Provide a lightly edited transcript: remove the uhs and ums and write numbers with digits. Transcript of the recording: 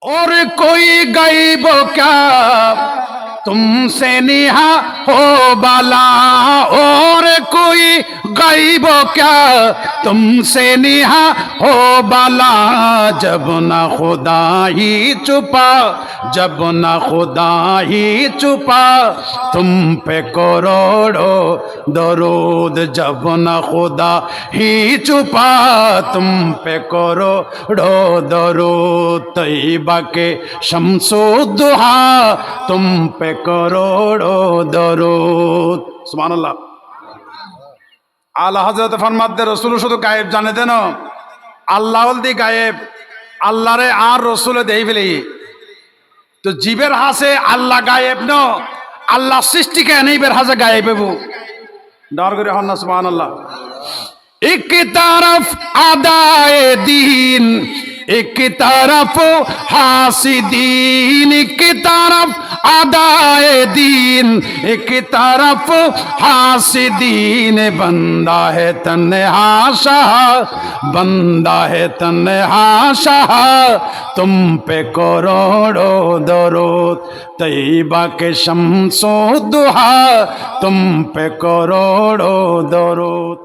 और कोई गैब क्या तुमसे नेहा हो बाला, और कोई गैब क्या तुमसे नेहा हो बाला। जब न खुदा ही छुपा, जब न खुदा ही छुपा, तुम पे करोड़ों दरूद। जब न खुदा ही छुपा, तुम पे करोड़ों दरूद। तैयबा के शम्सो दुहा, तुम पे करोड़ों दरूद। सुभानाल्लाह। আলা হযরত ফরমাতে রসুল শুধু গায়েব জানে দেন, আল্লাহ দি গায়েব আল্লাহরে আর রসুলে দেই ফেলি। তো জীবের হাসে আল্লাহ গায়েব ন, আল্লাহ সৃষ্টিকে এনেইবের হাসে গায়েব হবো। ডর করে হন না সুবহানাল্লাহ। এক तरफ আদায়ে দীন, एक तरफ हासिदीन, एक तरफ आदाए दीन, एक तरफ हासिदीन। बंदा है तन्हा शाह, बंदा है तन्हा शाह, तुम पे करोड़ों दरूद। तैयबा के शम्सो दुहा, तुम पे करोड़ों दरूद।